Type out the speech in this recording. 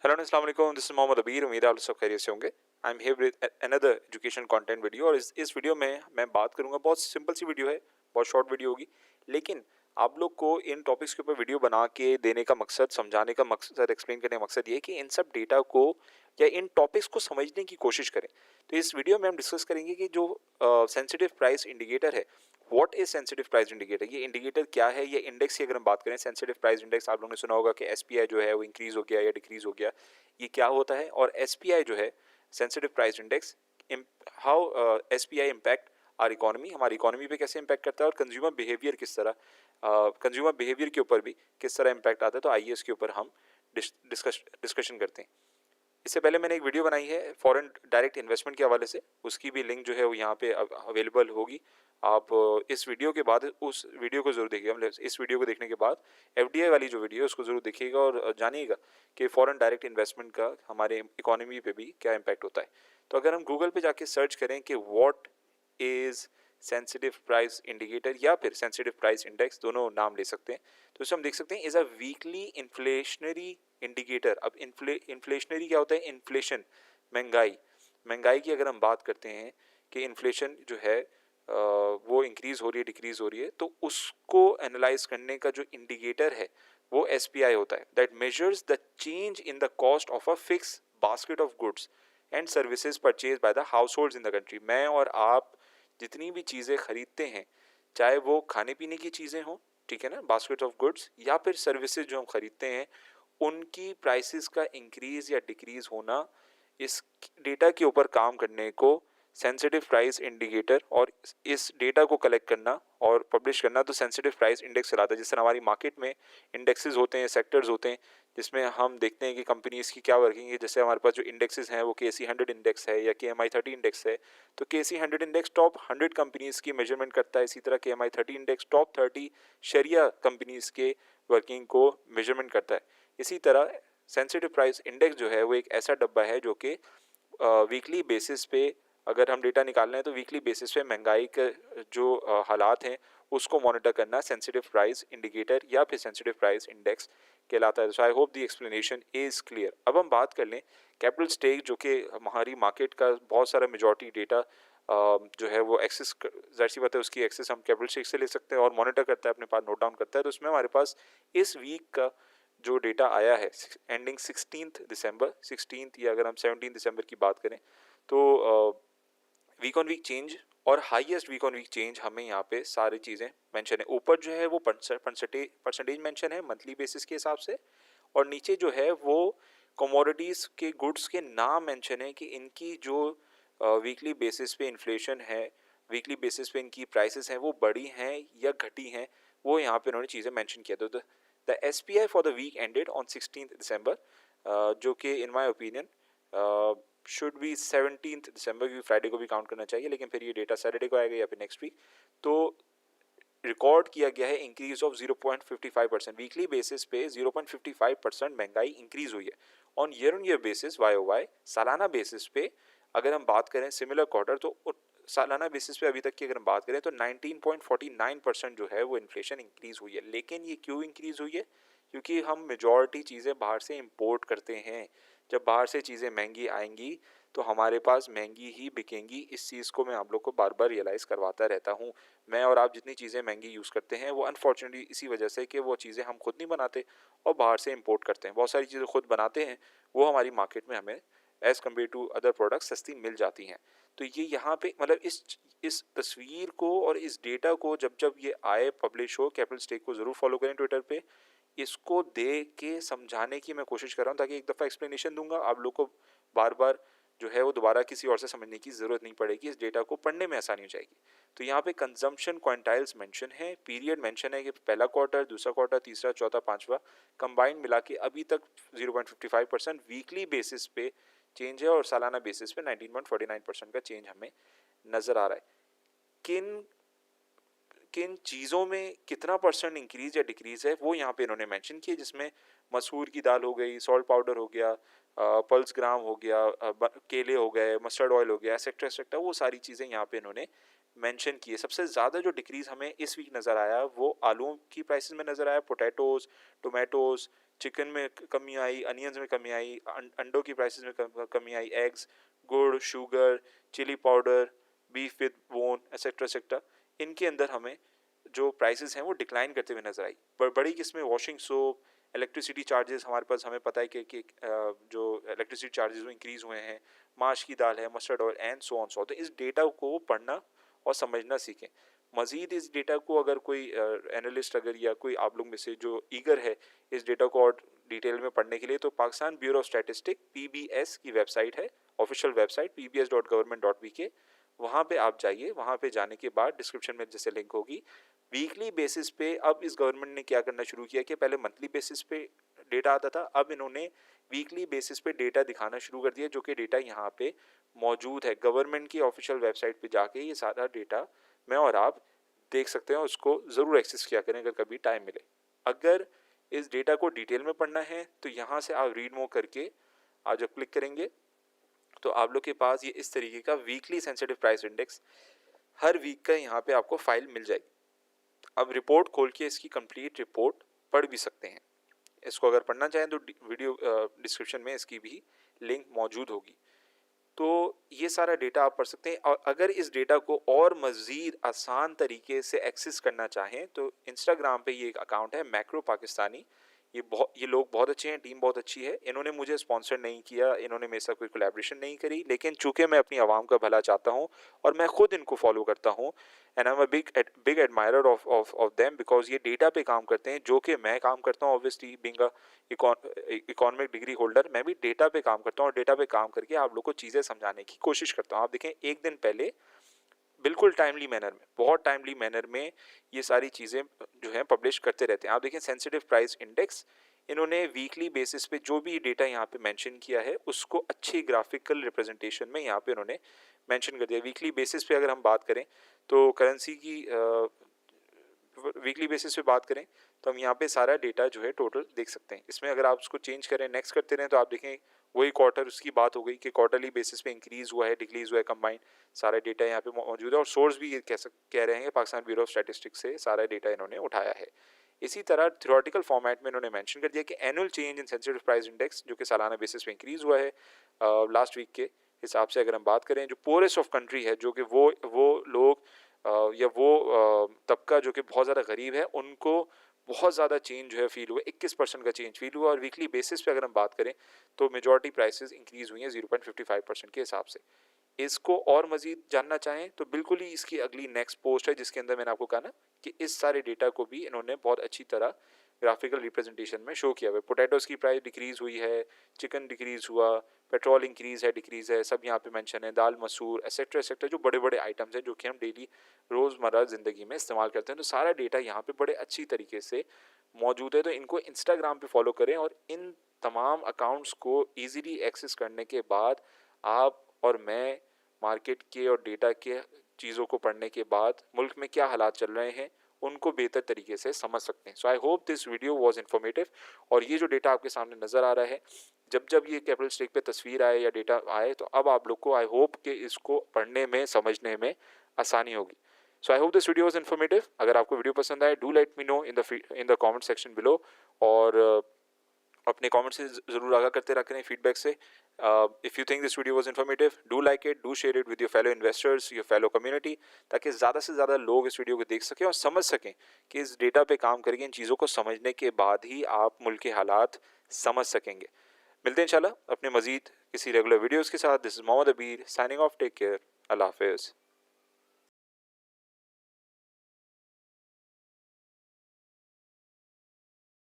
Hello अस्सलाम वालेकुम, this is Mohammad अबीर। उम्मीद है आप सब खैरियत से होंगे। I am here with another education content video और इस वीडियो में मैं बात करूंगा, बहुत सिंपल सी वीडियो है, बहुत शॉर्ट वीडियो होगी, लेकिन आप लोग को इन टॉपिक्स के ऊपर वीडियो बना के देने का मकसद, समझाने का मकसद, एक्सप्लेन करने का मकसद ये है कि इन सब डेटा को या इन टॉपिक्स को समझने की कोशिश करें। तो इस वीडियो में हम डिस्कस करेंगे कि जो सेंसिटिव प्राइस इंडिकेटर है, what is sensitive price indicator, ये इंडिकेटर क्या है, ये इंडेक्स की अगर हम बात करें, सेंसिटिव प्राइस इंडेक्स, आप लोगों ने सुना होगा कि एसपीआई जो है वो इंक्रीज हो गया या डिक्रीज हो गया, ये क्या होता है। और एसपीआई जो है, sensitive price index, how SPI impact our economy, हमारी इकोनॉमी पे कैसे इम्पैक्ट करता है, और कंज्यूमर बिहेवियर किस तरह, कंज्यूमर बिहेवियर के ऊपर भी किस तरह इम्पैक्ट आता है। तो आइए इसके ऊपर हम डिस्कशन करते हैं। इससे पहले मैंने एक वीडियो बनाई है फॉरेन डायरेक्ट इन्वेस्टमेंट के हवाले से, उसकी भी लिंक जो है वो यहाँ पे अवेलेबल होगी। आप इस वीडियो के बाद उस वीडियो को जरूर देखिएगा, मतलब इस वीडियो को देखने के बाद एफडीआई वाली जो वीडियो है उसको जरूर देखिएगा और जानिएगा कि फॉरेन डायरेक्ट इन्वेस्टमेंट का हमारे इकोनॉमी पे भी क्या इम्पैक्ट होता है। तो अगर हम गूगल पे जाके सर्च करें कि what is sensitive price indicator या फिर सेंसिटिव प्राइस इंडेक्स, दोनों नाम ले सकते हैं, तो इसमें हम देख सकते हैं is a weekly inflationary indicator. अब इन्फ्लेशनरी क्या होता है? इन्फ्लेशन, महंगाई। महंगाई की अगर हम बात करते हैं कि इन्फ्लेशन जो है वो इंक्रीज हो रही है, डिक्रीज हो रही है, तो उसको एनालाइज करने का जो इंडिकेटर है वो एसपीआई होता है, that measures the change in the cost of a fix basket of goods and services purchase by the house holds in the country. मैं और आप जितनी भी चीज़ें खरीदते हैं, चाहे वो खाने पीने की चीज़ें हों, ठीक है ना, बास्केट ऑफ गुड्स, या फिर सर्विसेज जो हम खरीदते हैं, उनकी प्राइसेस का इंक्रीज या डिक्रीज होना, इस डेटा के ऊपर काम करने को सेंसिटिव प्राइस इंडिकेटर, और इस डेटा को कलेक्ट करना और पब्लिश करना तो सेंसिटिव प्राइस इंडेक्स चलाता है। जिस तरह हमारी मार्केट में इंडेक्सेस होते हैं, सेक्टर्स होते हैं, जिसमें हम देखते हैं कि कंपनीज की क्या वर्किंग है। जैसे हमारे पास जो इंडेक्सेस हैं वो KC 100 इंडेक्स है या KMI 30 इंडेक्स है, तो KC 100 इंडेक्स टॉप 100 कंपनीज की मेजरमेंट करता है। इसी तरह KMI 30 इंडेक्स टॉप 30 शरिया कंपनीज के वर्किंग को मेजरमेंट करता है। इसी तरह सेंसिटिव प्राइस इंडेक्स जो है वो एक ऐसा डब्बा है जो कि वीकली बेसिस पे, अगर हम डेटा निकाल रहे हैं तो वीकली बेसिस पे महंगाई के जो हालात हैं उसको मॉनिटर करना सेंसिटिव प्राइस इंडिकेटर या फिर सेंसिटिव प्राइस इंडेक्स कहलाता है। So I hope the explanation is clear. अब हम बात कर लें कैपिटल स्टेक, जो कि हमारी मार्केट का बहुत सारा मेजॉरिटी डेटा जो है वो एक्सेस, जाहिर सी बात है उसकी एक्सेस हम कैपिटल स्टेक से ले सकते हैं और मॉनिटर करता है, अपने पास नोट डाउन करता है। तो उसमें हमारे पास इस वीक का जो डेटा आया है एंडिंग 16 दिसंबर, 16 या अगर हम 17 दिसंबर की बात करें तो वीक ऑन वीक चेंज और highest week on week change हमें यहाँ पे सारी चीज़ें मेंशन है। ऊपर जो है वो परसेंटेज मेंशन है मंथली बेसिस के हिसाब से, और नीचे जो है वो कमोडिटीज़ के गुड्स के नाम मेंशन है कि इनकी जो वीकली बेसिस पे इन्फ्लेशन है, वीकली बेसिस पे इनकी प्राइसेस हैं वो बढ़ी हैं या घटी हैं, वो यहाँ पे उन्होंने चीज़ें मेंशन किया। तो the SPI for the week ended on 16 December, जो कि in my opinion should be 17 December, क्योंकि फ्राइडे को भी काउंट करना चाहिए, लेकिन फिर ये डेटा सैटरडे को आएगा या फिर नेक्स्ट वीक। तो रिकॉर्ड किया गया है इंक्रीज ऑफ 0.55%। वीकली बेसिस पे 0.55% महंगाई इंक्रीज हुई है। ऑन ईयर बेसिस, YOY, सालाना बेसिस पे अगर हम बात करें सिमिलर क्वार्टर, तो सालाना बेसिस पे अभी तक की अगर हम बात करें तो 19.49% जो है वो इन्फ्लेशन इंक्रीज हुई है। लेकिन ये क्यों इंक्रीज हुई है? क्योंकि हम मेजॉरिटी चीज़ें बाहर से इंपोर्ट करते हैं। जब बाहर से चीज़ें महंगी आएंगी तो हमारे पास महंगी ही बिकेंगी। इस चीज़ को मैं आप लोग को बार बार रियलाइज़ करवाता रहता हूँ। मैं और आप जितनी चीज़ें महंगी यूज़ करते हैं वो अनफॉर्चुनेटली इसी वजह से कि वो चीज़ें हम खुद नहीं बनाते और बाहर से इंपोर्ट करते हैं। बहुत सारी चीज़ें खुद बनाते हैं, वो हमारी मार्केट में हमें as compare to other products सस्ती मिल जाती हैं। तो ये यहाँ पे मतलब इस तस्वीर को और इस डेटा को जब जब ये आए, पब्लिश हो, कैपिटल स्टेक को ज़रूर फॉलो करें ट्विटर पे। इसको दे के समझाने की मैं कोशिश कर रहा हूँ, ताकि एक दफ़ा एक्सप्लेनेशन दूंगा आप लोग को बार बार जो है वो दोबारा किसी और से समझने की ज़रूरत नहीं पड़ेगी, इस डेटा को पढ़ने में आसानी हो जाएगी। तो यहाँ पे कंजम्पशन क्वांटाइल्स मेंशन है, पीरियड मेंशन है कि पहला क्वार्टर, दूसरा क्वार्टर, तीसरा, चौथा, पांचवा कंबाइंड मिला के अभी तक 0.55% वीकली बेसिस पे चेंज है, और सालाना बेसिस पे 19.49% का चेंज हमें नज़र आ रहा है। किन किन चीज़ों में कितना परसेंट इंक्रीज या डिक्रीज है वो यहाँ पे इन्होंने मेंशन किया, जिसमें मसूर की दाल हो गई, सॉल्ट पाउडर हो गया, पल्स ग्राम हो गया, केले हो गए, मस्टर्ड ऑयल हो गया, एक्सेट्रा एक्सेट्रा, वो सारी चीज़ें यहाँ पे इन्होंने मेंशन की है। सबसे ज़्यादा जो डिक्रीज हमें इस वीक नज़र आया वो आलूओं की प्राइसेस में नज़र आया, पोटैटोज़, टोमेटोज़, चिकन में कमी आई, अनियंस में कमी आई, अंडों की प्राइसेस में कमी आई, एग्स, गुड़, sugar, chilli powder, beef with bone etcetera etcetera, इनके अंदर हमें जो प्राइसेस हैं वो डिक्लाइन करते हुए नजर आई। बड़ी किस्में वॉशिंग सोप, इलेक्ट्रिसिटी चार्जेस हमारे पास हमें पता है कि जो इलेक्ट्रिसिटी चार्जेस वो इंक्रीज़ हुए हैं, माश की दाल है, mustard oil and so on so. तो इस डेटा को पढ़ना और समझना सीखें। मज़ीद इस डेटा को अगर कोई एनालिस्ट अगर या कोई आप लोग में से जो ईगर है इस डेटा को और डिटेल में पढ़ने के लिए, तो Pakistan bureau of statistic PBS की वेबसाइट है, ऑफिशियल वेबसाइट pbs.government.pk, वहाँ पे आप जाइए। वहाँ पे जाने के बाद डिस्क्रिप्शन में जैसे लिंक होगी, वीकली बेसिस पे अब इस गवर्नमेंट ने क्या करना शुरू किया कि पहले मंथली बेसिस पे डेटा आता था, अब इन्होंने वीकली बेसिस पे डेटा दिखाना शुरू कर दिया, जो कि डेटा यहाँ पे मौजूद है। गवर्नमेंट की ऑफिशियल वेबसाइट पे जाके ये सारा डेटा मैं और आप देख सकते हैं, उसको ज़रूर एक्सेस किया करें अगर कभी टाइम मिले। अगर इस डेटा को डिटेल में पढ़ना है तो यहाँ से आप रीड मोर करके आप जब क्लिक करेंगे तो आप लोग के पास ये इस तरीके का वीकली सेंसिटिव प्राइस इंडेक्स हर वीक का यहाँ पे आपको फाइल मिल जाएगी। अब रिपोर्ट खोल के इसकी कंप्लीट रिपोर्ट पढ़ भी सकते हैं। इसको अगर पढ़ना चाहें तो वीडियो डिस्क्रिप्शन में इसकी भी लिंक मौजूद होगी। तो ये सारा डेटा आप पढ़ सकते हैं। और अगर इस डेटा को और मज़ीद आसान तरीके से एक्सेस करना चाहें तो इंस्टाग्राम पे ये एक अकाउंट है मैक्रो पाकिस्तानी। ये लोग बहुत अच्छे हैं, टीम बहुत अच्छी है। इन्होंने मुझे स्पॉन्सर नहीं किया, इन्होंने मेरे साथ कोई कोलैबोरेशन नहीं करी, लेकिन चूंकि मैं अपनी आवाम का भला चाहता हूँ और मैं खुद इनको फॉलो करता हूँ and I am a big admirer of them because ये डेटा पे काम करते हैं जो कि मैं काम करता हूँ। Obviously being a economic degree holder मैं भी डेटा पे काम करता हूँ और डेटा पे काम करके आप लोग को चीज़ें समझाने की कोशिश करता हूँ। आप देखें एक दिन पहले बिल्कुल टाइमली मैनर में, बहुत टाइमली मैनर में ये सारी चीज़ें जो हैं पब्लिश करते रहते हैं। आप देखें सेंसिटिव प्राइस इंडेक्स, इन्होंने वीकली बेसिस पे जो भी डेटा यहाँ पे मेंशन किया है उसको अच्छी ग्राफिकल रिप्रेजेंटेशन में यहाँ पे इन्होंने मेंशन कर दिया। वीकली बेसिस पे अगर हम बात करें तो करेंसी की वीकली बेसिस पे बात करें तो हम यहाँ पे सारा डेटा जो है टोटल देख सकते हैं। इसमें अगर आप उसको चेंज करें, नेक्स्ट करते रहें, तो आप देखें वही क्वार्टर उसकी बात हो गई कि क्वार्टरली बेसिस पे इंक्रीज़ हुआ है, डिक्रीज़ हुआ है, कंबाइंड सारा डेटा यहाँ पे मौजूद है। और सोर्स भी ये कह रहे हैं कि पाकिस्तान ब्यूरो ऑफ स्टैटिस्टिक्स से सारा डेटा इन्होंने उठाया है। इसी तरह थ्योरेटिकल फॉर्मेट में इन्होंने मेंशन कर दिया कि annual change in sensitive price index जो कि सालाना बेसिस पे इंक्रीज़ हुआ है लास्ट वीक के हिसाब से अगर हम बात करें, जो पोरेस्ट ऑफ कंट्री है, जो कि वो लोग या वो तबका जो कि बहुत ज़्यादा गरीब है, उनको बहुत ज़्यादा चेंज जो है फील हुआ, 21% का चेंज फील हुआ। और वीकली बेसिस पे अगर हम बात करें तो मेजॉरिटी प्राइसेस इंक्रीज़ हुई हैं 0.55% के हिसाब से। इसको और मज़ीद जानना चाहें तो बिल्कुल ही इसकी अगली नेक्स्ट पोस्ट है जिसके अंदर मैंने आपको कहा ना कि इस सारे डेटा को भी इन्होंने बहुत अच्छी तरह ग्राफिकल रिप्रेजेंटेशन में शो किया हुआ है। पोटैटोज़ की प्राइस डिक्रीज़ हुई है, चिकन डिक्रीज़ हुआ, पेट्रोल इंक्रीज़ है, डिक्रीज़ है, सब यहाँ पे मेंशन है, दाल मसूर एक्सेट्रा एक्सेट्रा, जो बड़े बड़े आइटम्स हैं जो कि हम डेली रोज़मर्रा ज़िंदगी में इस्तेमाल करते हैं। तो सारा डेटा यहाँ पे बड़े अच्छी तरीके से मौजूद है। तो इनको इंस्टाग्राम पे फॉलो करें और इन तमाम अकाउंट्स को ईज़िली एक्सेस करने के बाद आप और मैं मार्केट के और डेटा के चीज़ों को पढ़ने के बाद मुल्क में क्या हालात चल रहे हैं उनको बेहतर तरीके से समझ सकते हैं। So I hope this video was informative. और ये जो डेटा आपके सामने नज़र आ रहा है, जब जब ये कैपिटल स्टेक पे तस्वीर आए या डेटा आए तो अब आप लोग को आई होप कि इसको पढ़ने में समझने में आसानी होगी। So I hope this video was informative. अगर आपको वीडियो पसंद आए do let me know in the comment section below. और अपने कमेंट से ज़रूर आगाह करते रखें फीडबैक से। If you think this video was informative do like it, do share it with your fellow investors, your fellow community, ताकि ज़्यादा से ज़्यादा लोग इस वीडियो को देख सकें और समझ सकें कि इस डेटा पे काम करके इन चीज़ों को समझने के बाद ही आप मुल्क के हालात समझ सकेंगे। मिलते हैं इंशाल्लाह अपने मज़ीद किसी रेगुलर वीडियोज़ के साथ। दिस इज़ मोहम्मद अबीर साइनिंग ऑफ। टेक केयर, अल्लाह हाफिज़।